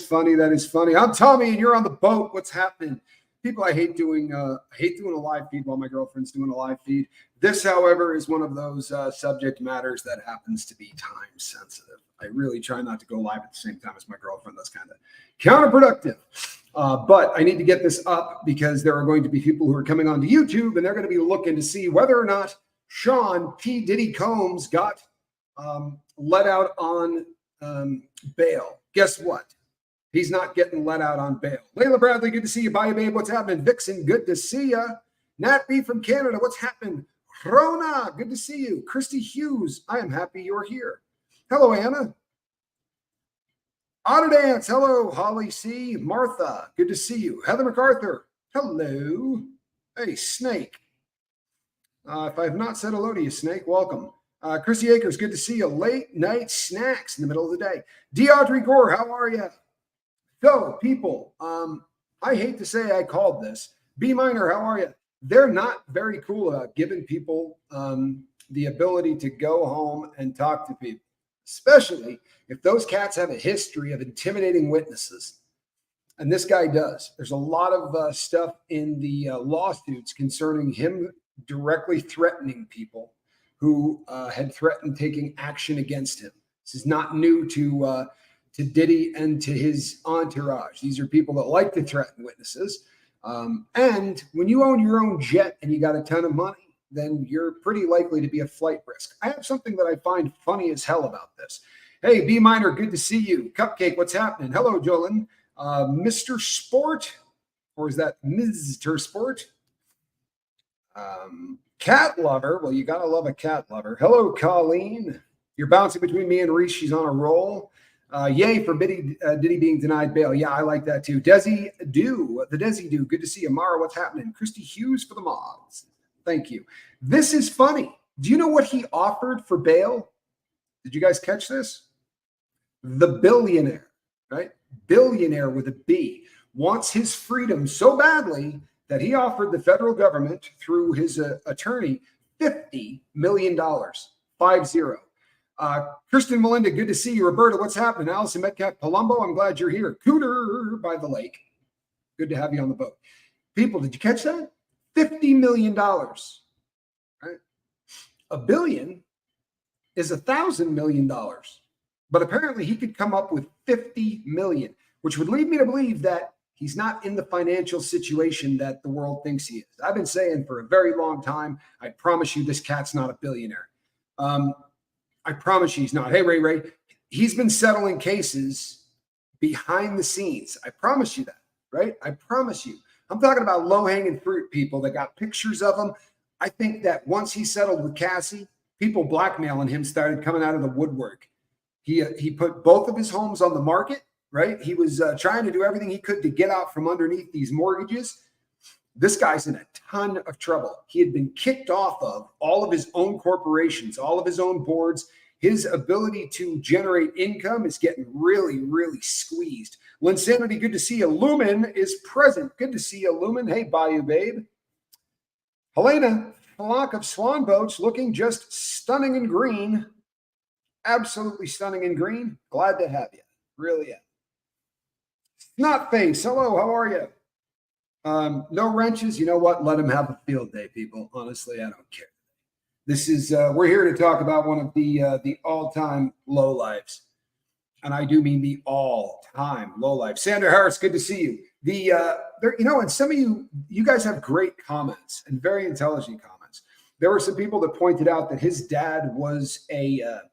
funny. That is funny. I'm Tommy, and you're on the boat. What's happening? People, I hate doing a live feed while my girlfriend's doing a live feed. This, however, is one of those subject matters that happens to be time sensitive. I really try not to go live at the same time as my girlfriend. That's kind of counterproductive. But I need to get this up because there are going to be people who are coming onto YouTube, and they're going to be looking to see whether or not Sean P. Diddy Combs got let out on bail. Guess what? He's not getting let out on bail. Layla Bradley, good to see you. Bye, babe. What's happening? Vixen, good to see you. Nat B from Canada, what's happening? Rona, good to see you. Christy Hughes, I am happy you're here. Hello, Anna. Otter Dance, hello. Holly C. Martha, good to see you. Heather MacArthur, hello. Hey, Snake. If I have not said hello to you, Snake, welcome. Chrissy Akers, good to see you. Late night snacks in the middle of the day. Deaudrey Gore, how are you? So, people, I hate to say I called this. B Minor, how are you? They're not very cool about giving people the ability to go home and talk to people, especially if those cats have a history of intimidating witnesses. And this guy does. There's a lot of stuff in the lawsuits concerning him directly threatening people who had threatened taking action against him. This is not new to Diddy and to his entourage. These are people that like to threaten witnesses. And when you own your own jet and you got a ton of money, then you're pretty likely to be a flight risk. I have something that I find funny as hell about this. Hey, B Minor, good to see you. Cupcake, what's happening? Hello, Jolyn. Mr. Sport, or is that Mr. Sport? Cat lover. Well, you got to love a cat lover. Hello, Colleen. You're bouncing between me and Reese. She's on a roll. Yay for Diddy being denied bail. Yeah, I like that too. Desi Do, the Desi Do. Good to see you. Mara, what's happening? Christy Hughes for the mods. Thank you. This is funny. Do you know what he offered for bail? Did you guys catch this? The billionaire, right? Billionaire with a B, wants his freedom so badly that he offered the federal government through his attorney $50 million. 50. Kristen Melinda, good to see you. Roberta, what's happening? Allison Metcalf Palumbo, I'm glad you're here. Cooter by the lake. Good to have you on the boat. People, did you catch that? $50 million. Right? A billion is $1,000 million. But apparently he could come up with 50 million, which would lead me to believe that he's not in the financial situation that the world thinks he is. I've been saying for a very long time, I promise you this cat's not a billionaire. I promise you he's not. Hey, Ray, he's been settling cases behind the scenes. I promise you that, right? I promise you. I'm talking about low-hanging fruit people that got pictures of him. I think that once he settled with Cassie, people blackmailing him started coming out of the woodwork. He put both of his homes on the market, right? He was trying to do everything he could to get out from underneath these mortgages. This guy's in a ton of trouble. He had been kicked off of all of his own corporations, all of his own boards. His ability to generate income is getting really, really squeezed. Linsanity, good to see you. Lumen is present. Good to see you, Lumen. Hey, Bayou Babe. Helena, flock of swan boats looking just stunning in green. Absolutely stunning in green. Glad to have you. Really am. Snot face. Hello, how are you? No wrenches. You know what? Let him have a field day, people. Honestly, I don't care. This is we're here to talk about one of the all-time lowlives. And I do mean the all-time lowlife. Sandra Harris, good to see you. And some of you guys have great comments and very intelligent comments. There were some people that pointed out that his dad was a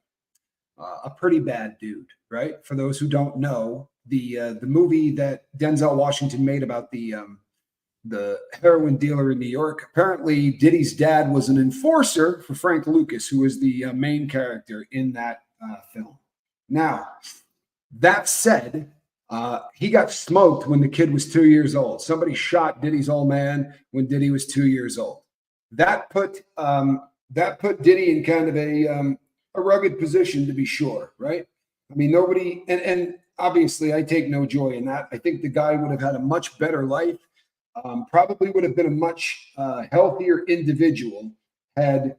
pretty bad dude, right? For those who don't know, the movie that Denzel Washington made about the heroin dealer in New York. Apparently, Diddy's dad was an enforcer for Frank Lucas, who was the main character in that film. Now, that said, he got smoked when the kid was 2 years old. Somebody shot Diddy's old man when Diddy was 2 years old. That put Diddy in kind of a rugged position, to be sure, right? I mean, nobody, and obviously I take no joy in that. I think the guy would have had a much better life, probably would have been a much healthier individual had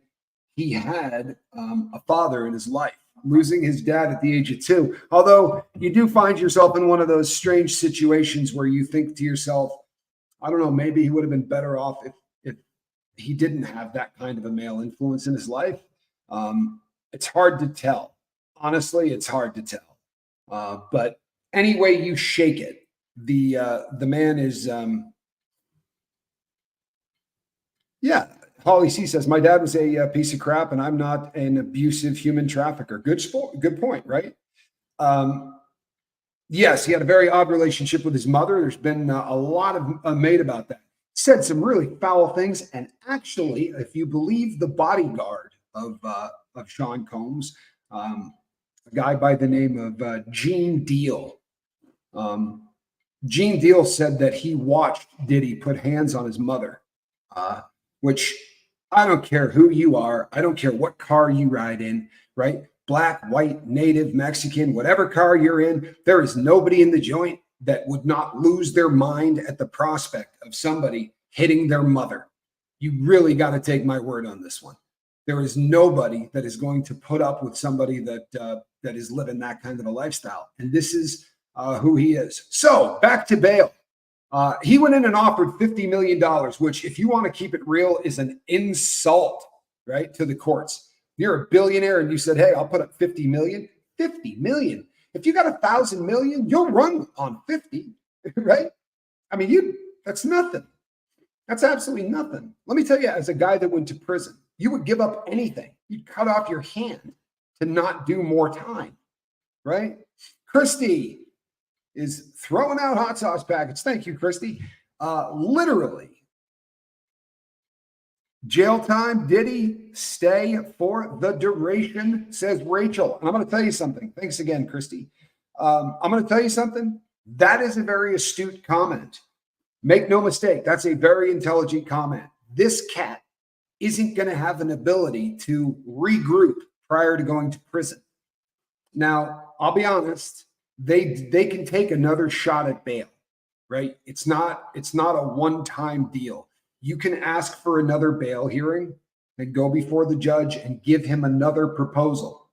he had a father in his life, losing his dad at the age of 2. Although you do find yourself in one of those strange situations where you think to yourself, I don't know, maybe he would have been better off if he didn't have that kind of a male influence in his life. It's hard to tell. Honestly, it's hard to tell. But any way you shake it, the man is yeah. Holly C says, my dad was a piece of crap and I'm not an abusive human trafficker. Good point, right? Yes, he had a very odd relationship with his mother. There's been a lot of made about that. Said some really foul things. And actually, if you believe the bodyguard of Sean Combs, a guy by the name of Gene Deal. Gene Deal said that he watched Diddy put hands on his mother, which I don't care who you are. I don't care what car you ride in, right? Black, white, native, Mexican, whatever car you're in, there is nobody in the joint that would not lose their mind at the prospect of somebody hitting their mother. You really got to take my word on this one. There is nobody that is going to put up with somebody that is living that kind of a lifestyle. And this is who he is. So back to bail. He went in and offered $50 million, which, if you want to keep it real, is an insult, right, to the courts. You're a billionaire and you said, hey, I'll put up 50 million. 50 million. If you got 1,000 million, you'll run on 50, right? I mean, that's nothing. That's absolutely nothing. Let me tell you, as a guy that went to prison, you would give up anything. You'd cut off your hand to not do more time, right? Christy is throwing out hot sauce packets. Thank you, Christy. Literally, jail time, Diddy, stay for the duration, says Rachel. And I'm going to tell you something. Thanks again, Christy. I'm going to tell you something. That is a very astute comment. Make no mistake, that's a very intelligent comment. This cat isn't going to have an ability to regroup prior to going to prison. Now, I'll be honest. They can take another shot at bail, right? It's not a one-time deal. You can ask for another bail hearing and go before the judge and give him another proposal.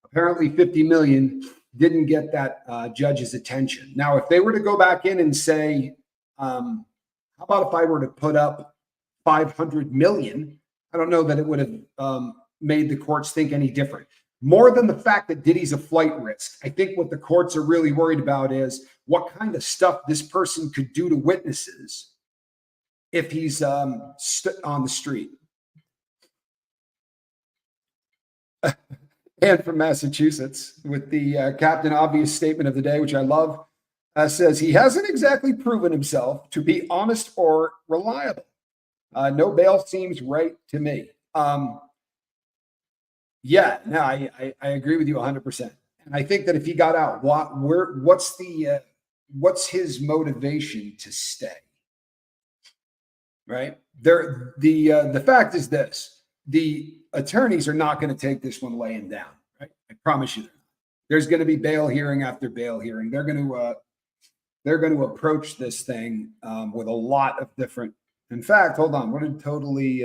Apparently 50 million didn't get that judge's attention. Now, if they were to go back in and say, how about if I were to put up 500 million, I don't know that it would have made the courts think any different. More than the fact that Diddy's a flight risk, I think what the courts are really worried about is what kind of stuff this person could do to witnesses if he's on the street. And from Massachusetts, with the Captain Obvious statement of the day, which I love, says he hasn't exactly proven himself to be honest or reliable. No bail seems right to me. Yeah, no, I agree with you 100%. And I think that if he got out, what's his motivation to stay? Right? The fact is this: the attorneys are not going to take this one laying down. Right? I promise you. There's going to be bail hearing after bail hearing. They're going to approach this thing with a lot of different. In fact, hold on. What did totally?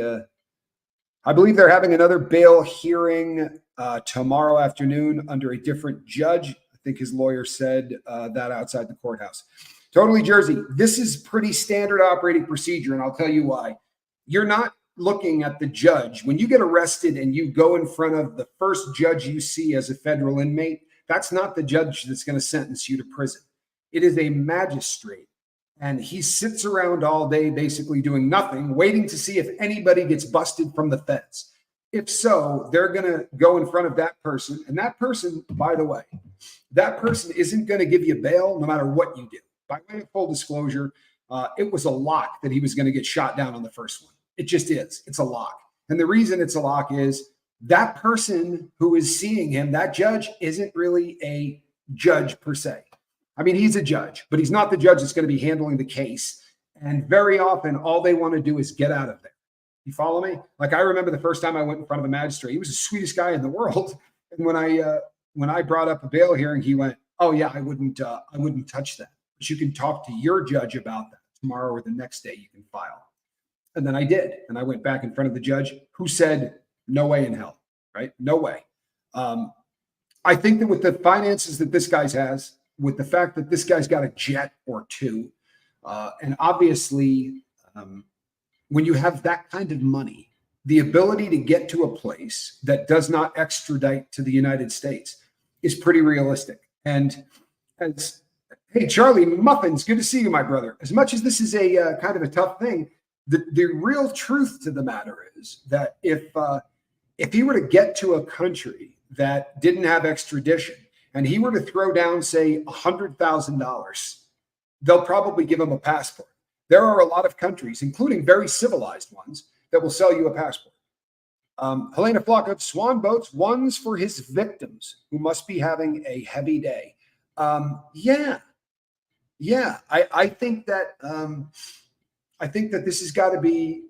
I believe they're having another bail hearing tomorrow afternoon under a different judge. I think his lawyer said that outside the courthouse. Totally Jersey. This is pretty standard operating procedure, and I'll tell you why. You're not looking at the judge. When you get arrested and you go in front of the first judge you see as a federal inmate, that's not the judge that's going to sentence you to prison. It is a magistrate. And he sits around all day basically doing nothing, waiting to see if anybody gets busted from the feds. If so, they're going to go in front of that person. And that person, by the way, that person isn't going to give you bail no matter what you do. By way of full disclosure, it was a lock that he was going to get shot down on the first one. It just is. It's a lock. And the reason it's a lock is that person who is seeing him, that judge, isn't really a judge per se. I mean, he's a judge, but he's not the judge that's going to be handling the case. And very often, all they want to do is get out of there. You follow me? Like, I remember the first time I went in front of a magistrate, he was the sweetest guy in the world. And when I brought up a bail hearing, he went, "Oh yeah, I wouldn't touch that. But you can talk to your judge about that tomorrow or the next day. You can file." And then I did, and I went back in front of the judge, who said, "No way in hell, right? No way." I think that with the finances that this guy's has, with the fact that this guy's got a jet or two, and obviously when you have that kind of money, the ability to get to a place that does not extradite to the United States is pretty realistic. And hey, Charlie Muffins, good to see you, my brother. As much as this is a kind of a tough thing, the real truth to the matter is that if he were to get to a country that didn't have extradition and he were to throw down, say, $100,000, they'll probably give him a passport. There are a lot of countries, including very civilized ones, that will sell you a passport. Helena Flock of Swan Boats, one's for his victims who must be having a heavy day. Yeah. I think that this has got to be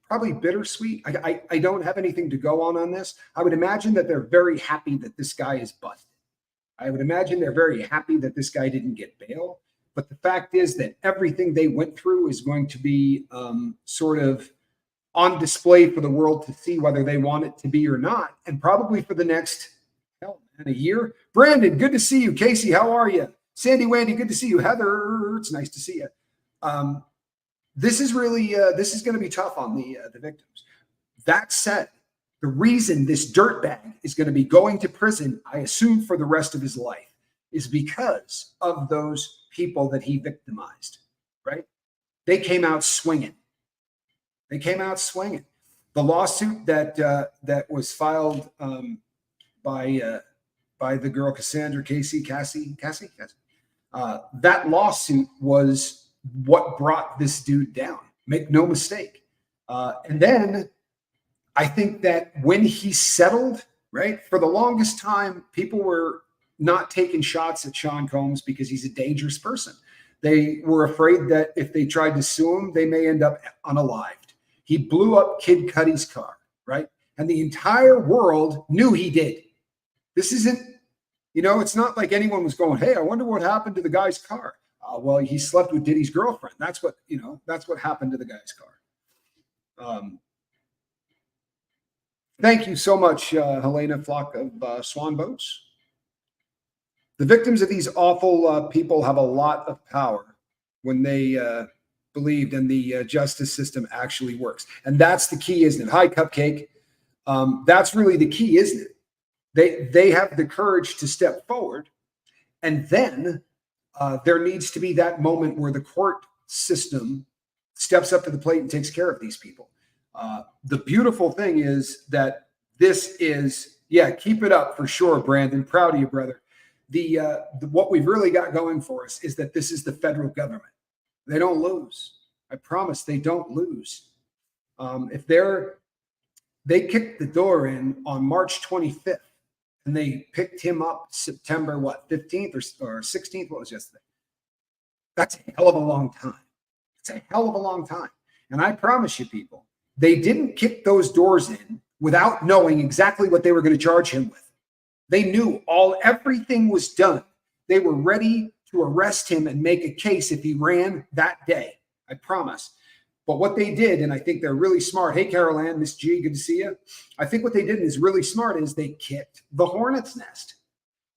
probably bittersweet. I don't have anything to go on this. I would imagine that they're very happy that this guy is busted. I would imagine they're very happy that this guy didn't get bail. But the fact is that everything they went through is going to be sort of on display for the world to see whether they want it to be or not. And probably for the next, a year. Brandon, good to see you. Casey, how are you? Sandy Wandy, good to see you. Heather, it's nice to see you. This is really, this is going to be tough on the victims. That said, the reason this dirtbag is going to be going to prison, I assume for the rest of his life, is because of those people that he victimized, right? They came out swinging. The lawsuit that was filed by the girl Cassandra Cassie, that lawsuit was what brought this dude down. Make no mistake. And then I think that when he settled, right, for the longest time, people were not taking shots at Sean Combs because he's a dangerous person. They were afraid that if they tried to sue him, they may end up unalived. He blew up Kid Cudi's car, right? And the entire world knew he did. This isn't, it's not like anyone was going, hey, I wonder what happened to the guy's car. Well, he slept with Diddy's girlfriend. That's what happened to the guy's car. Thank you so much, Helena Flock of Swan Boats. The victims of these awful people have a lot of power when they believed and the justice system actually works. And that's the key, isn't it? Hi, Cupcake. That's really the key, isn't it? They have the courage to step forward. And then there needs to be that moment where the court system steps up to the plate and takes care of these people. The beautiful thing is that this is, keep it up for sure, Brandon. Proud of you, brother. What we've really got going for us is that this is the federal government. They don't lose. I promise they don't lose. If they kicked the door in on March 25th and they picked him up September, 15th or 16th? What was yesterday? That's a hell of a long time. It's a hell of a long time. And I promise you, people, they didn't kick those doors in without knowing exactly what they were going to charge him with. They knew everything was done. They were ready to arrest him and make a case if he ran that day. I promise. But what they did, and I think they're really smart. Hey, Carol Ann, Miss G, good to see you. I think what they did is really smart is they kicked the hornet's nest.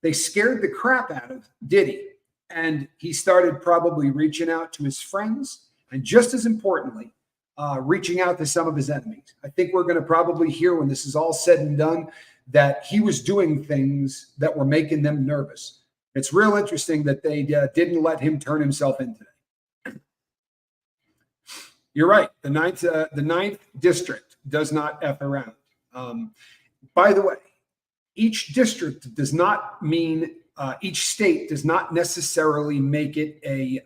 They scared the crap out of Diddy. And he started probably reaching out to his friends. And just as importantly, reaching out to some of his enemies. I think we're going to probably hear when this is all said and done that he was doing things that were making them nervous. It's real interesting that they didn't let him turn himself in today. You're right. The ninth district does not F around. By the way, each district does not mean each state does not necessarily make it a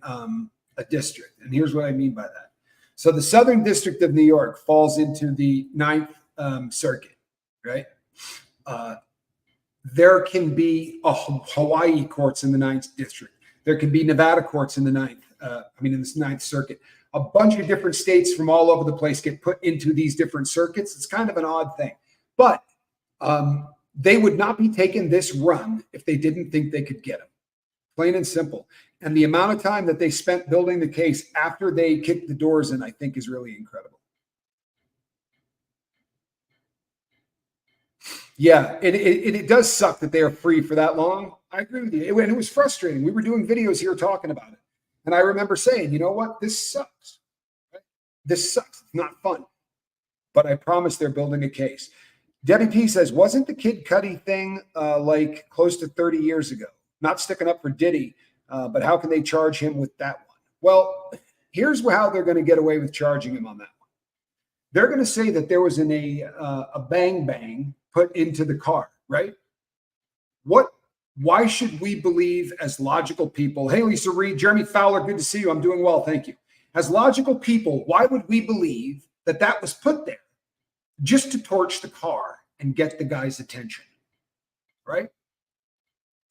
district. And here's what I mean by that. So the Southern District of New York falls into the Ninth Circuit, right? There can be Hawaii courts in the Ninth District. There can be Nevada courts in the in this Ninth Circuit. A bunch of different states from all over the place get put into these different circuits. It's kind of an odd thing, but they would not be taking this run if they didn't think they could get him. Plain and simple. And the amount of time that they spent building the case after they kicked the doors in, I think, is really incredible. Yeah, it does suck that they are free for that long. I agree with you. And it was frustrating. We were doing videos here talking about it. And I remember saying, you know what? This sucks. Right? This sucks. It's not fun. But I promise they're building a case. Debbie P says, wasn't the Kid Cudi thing like close to 30 years ago? Not sticking up for Diddy, but how can they charge him with that one? Well, here's how they're going to get away with charging him on that one. They're going to say that there was a bang bang put into the car, right? Why should we believe as logical people? Hey, Lisa Reed, Jeremy Fowler, good to see you. I'm doing well, thank you. As logical people, why would we believe that that was put there just to torch the car and get the guy's attention, right?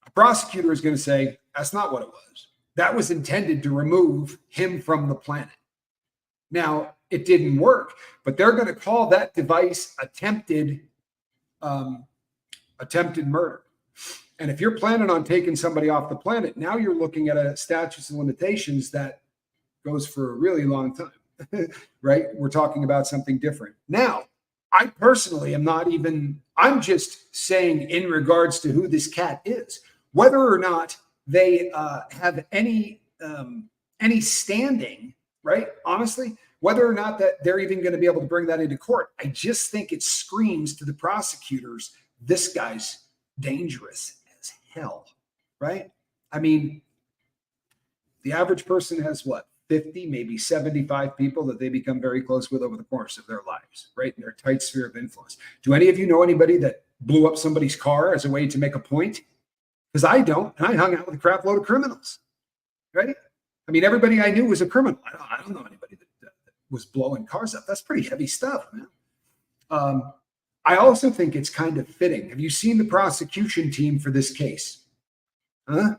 A prosecutor is going to say, that's not what it was. That was intended to remove him from the planet. Now, it didn't work, but they're going to call that device attempted murder. And if you're planning on taking somebody off the planet, now you're looking at a statute of limitations that goes for a really long time, right? We're talking about something different. Now, I personally am not even, I'm just saying in regards to who this cat is, whether or not they have any standing, right? Honestly, whether or not that they're even going to be able to bring that into court. I just think it screams to the prosecutors, this guy's dangerous as hell, right? I mean, the average person has what, 50, maybe 75 people that they become very close with over the course of their lives, right? In their tight sphere of influence. Do any of you know anybody that blew up somebody's car as a way to make a point? Because I don't, and I hung out with a crap load of criminals, right? I mean, everybody I knew was a criminal. I don't know anybody that was blowing cars up. That's pretty heavy stuff, man. I also think it's kind of fitting. Have you seen the prosecution team for this case? Huh?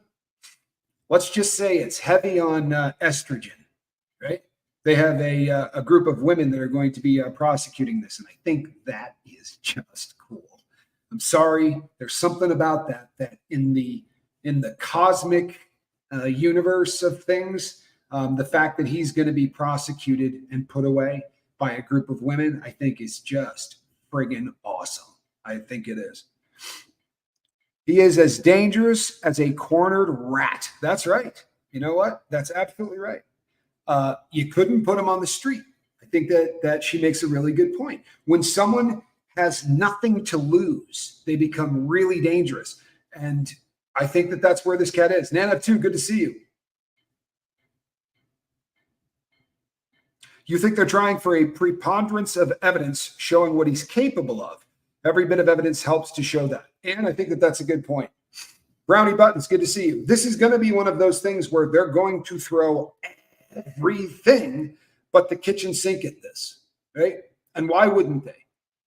Let's just say it's heavy on estrogen, right? They have a group of women that are going to be prosecuting this, and I think that is just cool. I'm sorry, there's something about that in the cosmic universe of things, the fact that he's going to be prosecuted and put away by a group of women, I think is just friggin' awesome. I think it is. He is as dangerous as a cornered rat. That's right. You know what? That's absolutely right. You couldn't put him on the street. I think that she makes a really good point. When someone has nothing to lose, they become really dangerous. And I think that that's where this cat is. Nana, too, good to see you. You think they're trying for a preponderance of evidence showing what he's capable of? Every bit of evidence helps to show that. And I think that that's a good point. Brownie Buttons, good to see you. This is going to be one of those things where they're going to throw everything but the kitchen sink at this, right? And why wouldn't they?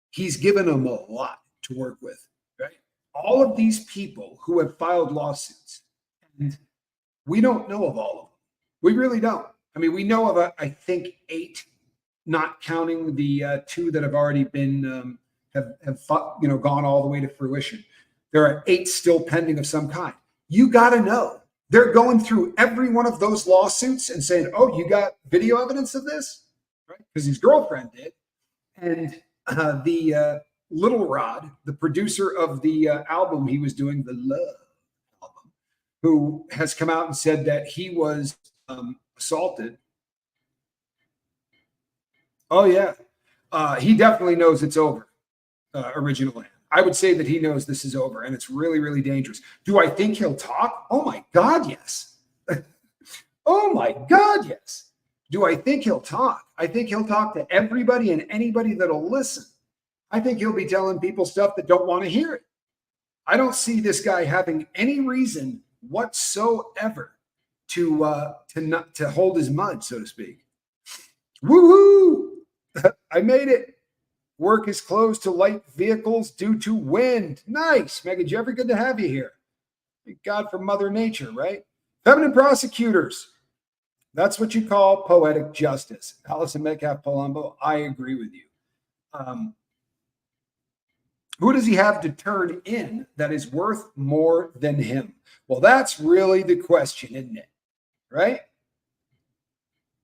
He's given them a lot to work with, right? All of these people who have filed lawsuits, and we don't know of all of them. We really don't. I mean, we know of, I think, 8, not counting the 2 that have already been have gone all the way to fruition. There are 8 still pending of some kind. You got to know. They're going through every one of those lawsuits and saying, oh, you got video evidence of this? Right? Because his girlfriend did. And the Little Rod, the producer of the album he was doing, the Love album, who has come out and said that he was assaulted. Oh, yeah. He definitely knows it's over, Original Land. I would say that he knows this is over, and it's really, really dangerous. Do I think he'll talk? Oh, my God, yes. Oh, my God, yes. Do I think he'll talk? I think he'll talk to everybody and anybody that'll listen. I think he'll be telling people stuff that don't want to hear it. I don't see this guy having any reason whatsoever to hold his mud, so to speak. Woohoo! I made it. Work is closed to light vehicles due to wind. Nice. Megan Jeffrey, good to have you here. Thank God for Mother Nature, right? Feminine prosecutors. That's what you call poetic justice. Allison Metcalf Palumbo, I agree with you. Who does he have to turn in that is worth more than him? Well, that's really the question, isn't it? Right?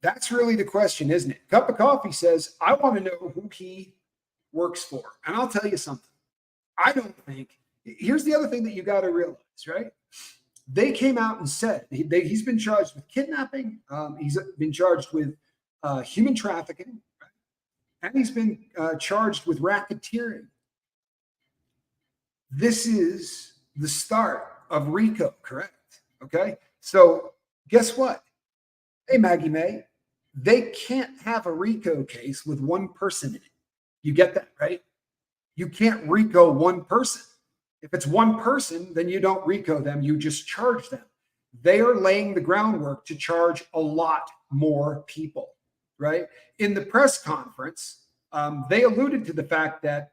That's really the question, isn't it? Cup of Coffee says, I want to know who he works for. And I'll tell you something. I don't think. Here's the other thing that you got to realize, right? They came out and said he's been charged with kidnapping. He's been charged with human trafficking, and he's been charged with racketeering. This is the start of RICO, correct? Okay. So guess what? Hey, Maggie May, they can't have a RICO case with one person in it. You get that, right? You can't RICO one person. If it's one person, then you don't RICO them, you just charge them. They are laying the groundwork to charge a lot more people, right? In the press conference, they alluded to the fact that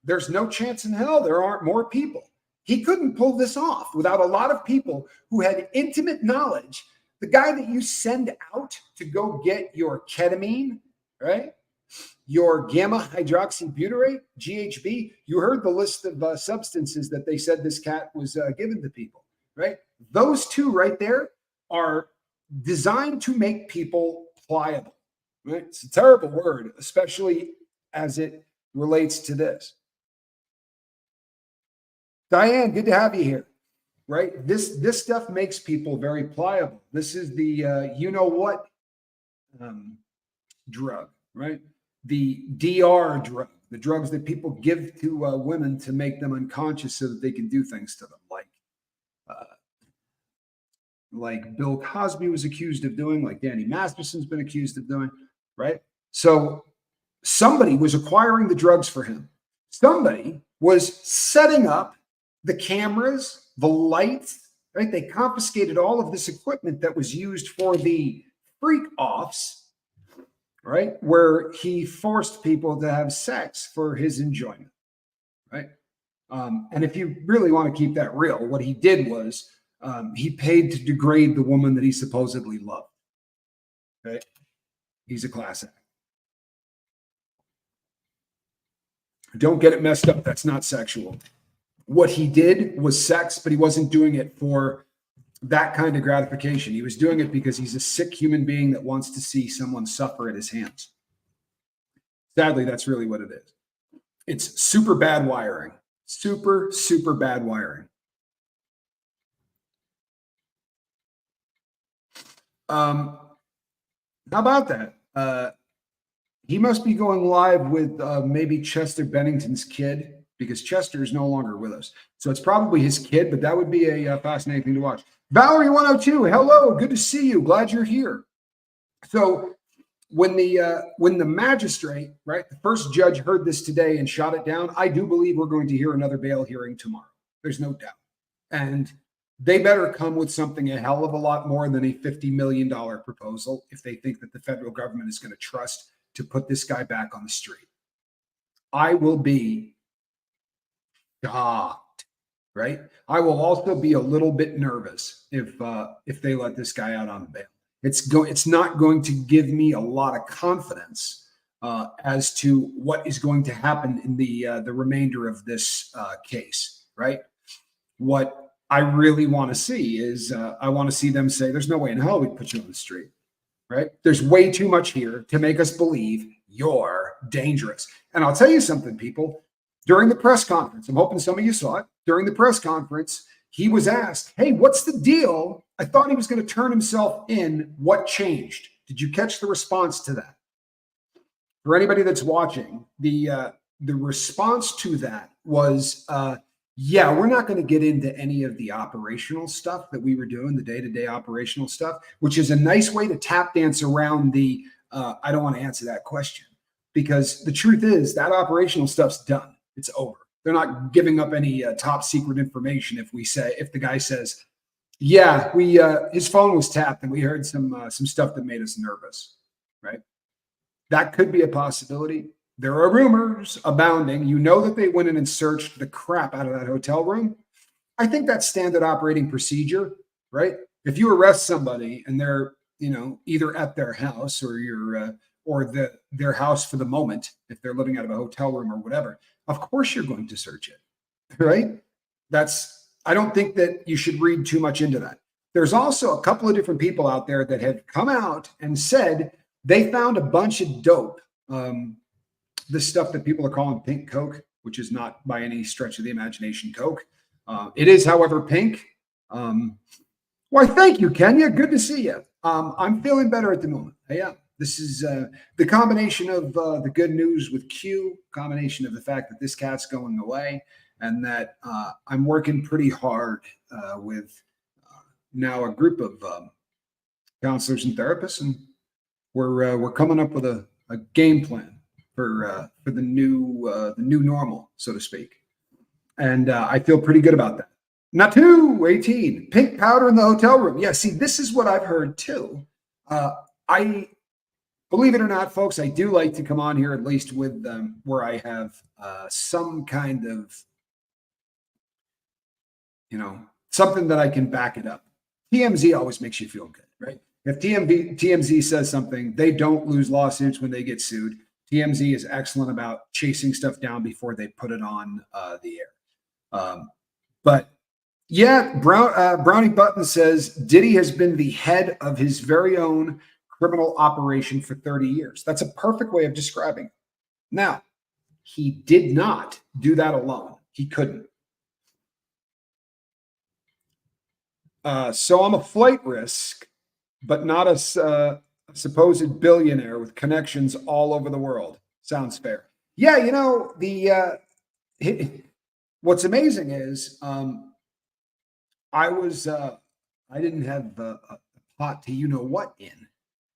there's no chance in hell there aren't more people. He couldn't pull this off without a lot of people who had intimate knowledge. The guy that you send out to go get your ketamine, right? Your gamma hydroxybutyrate, GHB, you heard the list of substances that they said this cat was given to people, right? Those two right there are designed to make people pliable, right? It's a terrible word, especially as it relates to this. Diane, good to have you here, right? This stuff makes people very pliable. This is the you know what drug, right? The DR drug, the drugs that people give to women to make them unconscious so that they can do things to them, like Bill Cosby was accused of doing, like Danny Masterson's been accused of doing, right? So somebody was acquiring the drugs for him. Somebody was setting up the cameras, the lights, right? They confiscated all of this equipment that was used for the freak offs, right? Where he forced people to have sex for his enjoyment, right? And if you really want to keep that real, what he did was he paid to degrade the woman that he supposedly loved, right? He's a class act. Don't get it messed up. That's not sexual. What he did was sex, but he wasn't doing it for that kind of gratification. He was doing it because he's a sick human being that wants to see someone suffer at his hands. Sadly, that's really what it is. It's super bad wiring. Super, super bad wiring. How about that? He must be going live with maybe Chester Bennington's kid, because Chester is no longer with us. So it's probably his kid, but that would be a fascinating thing to watch. Valerie 102, hello, good to see you. Glad you're here. So when the magistrate, right, the first judge heard this today and shot it down, I do believe we're going to hear another bail hearing tomorrow. There's no doubt. And they better come with something a hell of a lot more than a $50 million proposal if they think that the federal government is going to trust to put this guy back on the street. I will be shocked, right? I will also be a little bit nervous if they let this guy out on bail. It's not going to give me a lot of confidence as to what is going to happen in the remainder of this case, right? What I really want to see is I want to see them say, "There's no way in hell we'd put you on the street." Right? There's way too much here to make us believe you're dangerous. And I'll tell you something, people. During the press conference, I'm hoping some of you saw it. During the press conference, he was asked, "Hey, what's the deal? I thought he was going to turn himself in. What changed?" Did you catch the response to that? For anybody that's watching, the response to that was, yeah, we're not going to get into any of the operational stuff that we were doing, the day-to-day operational stuff, which is a nice way to tap dance around the, I don't want to answer that question, because the truth is that operational stuff's done. It's over. They're not giving up any top secret information if the guy says, yeah, his phone was tapped and we heard some stuff that made us nervous, right? That could be a possibility. There are rumors abounding. You know that they went in and searched the crap out of that hotel room. I think that's standard operating procedure, right? If you arrest somebody and they're, either at their house or their house for the moment, if they're living out of a hotel room or whatever, of course you're going to search it, right? I don't think that you should read too much into that. There's also a couple of different people out there that have come out and said they found a bunch of dope. The stuff that people are calling pink coke, which is not by any stretch of the imagination Coke. It is, however, pink. Why, thank you, Kenya. Good to see you. I'm feeling better at the moment. Yeah, this is the combination of the good news with Q, combination of the fact that this cat's going away, and that I'm working pretty hard with now a group of counselors and therapists, and we're coming up with a game plan for the new normal, so to speak. And I feel pretty good about that. Natu 18, pink powder in the hotel room. Yeah, see, this is what I've heard too. I believe it or not, folks, I do like to come on here at least with where I have some kind of, something that I can back it up. TMZ always makes you feel good, right? If TMZ says something, they don't lose lawsuits when they get sued. TMZ is excellent about chasing stuff down before they put it on the air. But yeah, Brownie Button says Diddy has been the head of his very own criminal operation for 30 years. That's a perfect way of describing it. Now, he did not do that alone. He couldn't. So I'm a flight risk, but not a supposed billionaire with connections all over the world. Sounds fair. Yeah, what's amazing is I didn't have a pot to what in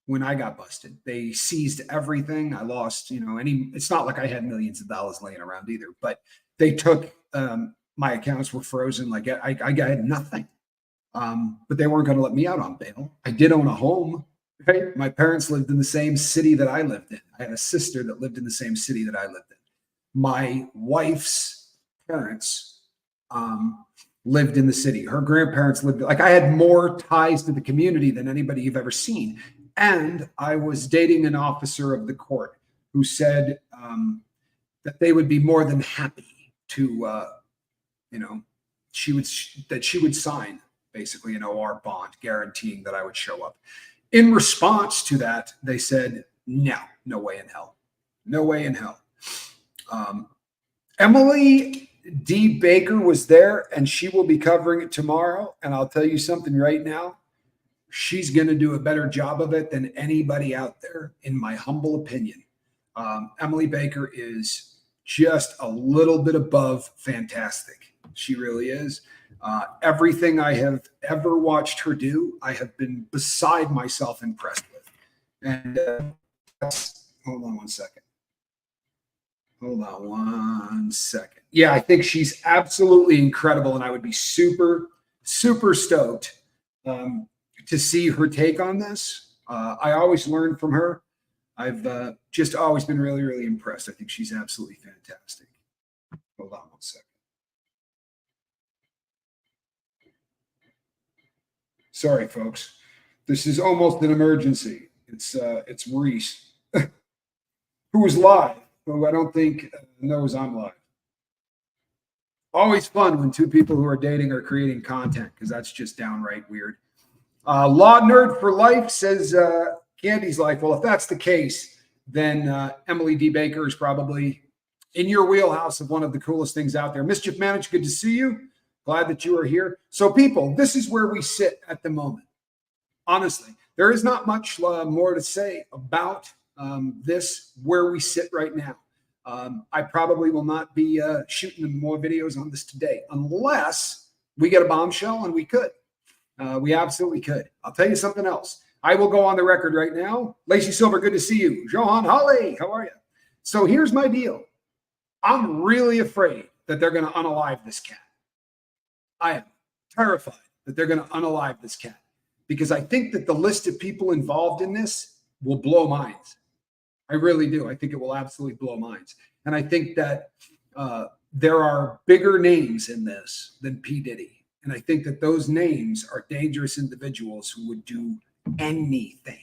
when I got busted. They seized everything. I lost, it's not like I had millions of dollars laying around either, but they took my accounts were frozen. Like I had nothing. But they weren't going to let me out on bail. I did own a home. Right? My parents lived in the same city that I lived in. I had a sister that lived in the same city that I lived in. My wife's parents lived in the city. Her grandparents lived, like I had more ties to the community than anybody you've ever seen. And I was dating an officer of the court who said that they would be more than happy to, she would sign basically an OR bond guaranteeing that I would show up. In response to that, they said, no way in hell. No way in hell. Emily D. Baker was there, and she will be covering it tomorrow. And I'll tell you something right now. She's going to do a better job of it than anybody out there, in my humble opinion. Emily Baker is just a little bit above fantastic. She really is. Everything I have ever watched her do, I have been beside myself impressed with. And hold on one second. Yeah, I think she's absolutely incredible, and I would be super, super stoked to see her take on this. I always learn from her. I've just always been really, really impressed. I think she's absolutely fantastic. Hold on one second. Sorry, folks. This is almost an emergency. It's Reese, who is live, who I don't think knows I'm live. Always fun when two people who are dating are creating content, because that's just downright weird. Law Nerd for Life says Candy's life. Well, if that's the case, then Emily D. Baker is probably in your wheelhouse of one of the coolest things out there. Mischief Managed, good to see you. Glad that you are here. So, people, this is where we sit at the moment. Honestly, there is not much more to say about this, where we sit right now. I probably will not be shooting more videos on this today, unless we get a bombshell, and we could. We absolutely could. I'll tell you something else. I will go on the record right now. Lacey Silver, good to see you. Johan Holly, how are you? So here's my deal. I'm really afraid that they're going to unalive this cat. I am terrified that they're going to unalive this cat, because I think that the list of people involved in this will blow minds. I really do. I think it will absolutely blow minds. And I think that there are bigger names in this than P. Diddy. And I think that those names are dangerous individuals who would do anything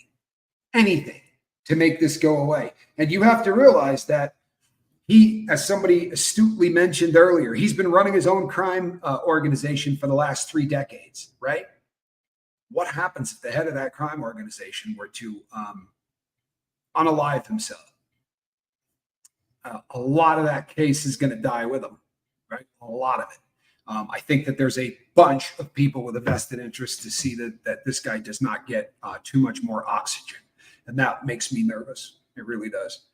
to make this go away. And you have to realize that he, as somebody astutely mentioned earlier, he's been running his own crime organization for the last 3 decades, right? What happens if the head of that crime organization were to unalive himself? a lot of that case is going to die with him, right? A lot of it. I think that there's a bunch of people with a vested interest to see that this guy does not get too much more oxygen, and that makes me nervous. It really does.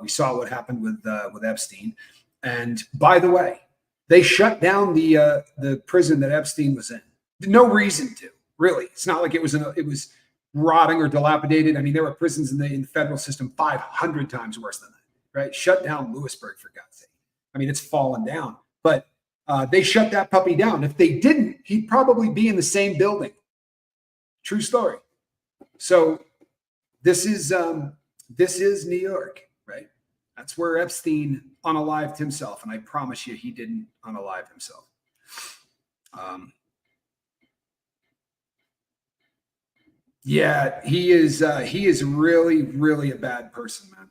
We saw what happened with Epstein, and by the way, they shut down the prison that Epstein was in. No reason to, really. It's not like it was rotting or dilapidated. I mean, there were prisons in the federal system 500 times worse than that, right? Shut down Lewisburg, for God's sake. I mean, it's fallen down, but they shut that puppy down. If they didn't, he'd probably be in the same building. True story. So this is New York, right? That's where Epstein unalived himself, and I promise you, he didn't unalive himself. Yeah, he is really, really a bad person, man.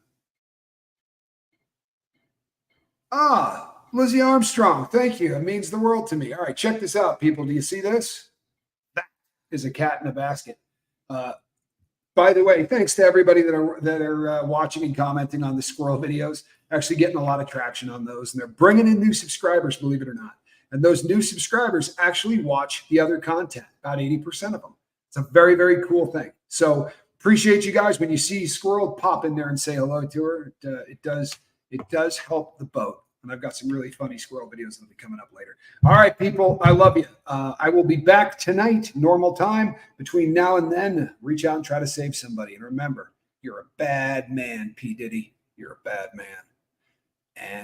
Lizzie Armstrong, thank you. It means the world to me. All right, check this out, people. Do you see this? That is a cat in a basket. By the way, thanks to everybody that are watching and commenting on the squirrel videos. Actually getting a lot of traction on those, and they're bringing in new subscribers, believe it or not. And those new subscribers actually watch the other content, about 80% of them. It's a very, very cool thing. So appreciate you guys. When you see Squirrel, pop in there and say hello to her. It does help the boat. And I've got some really funny squirrel videos that'll be coming up later. All right, people, I love you. I will be back tonight, normal time. Between now and then, reach out and try to save somebody. And remember, you're a bad man, P. Diddy. You're a bad man. And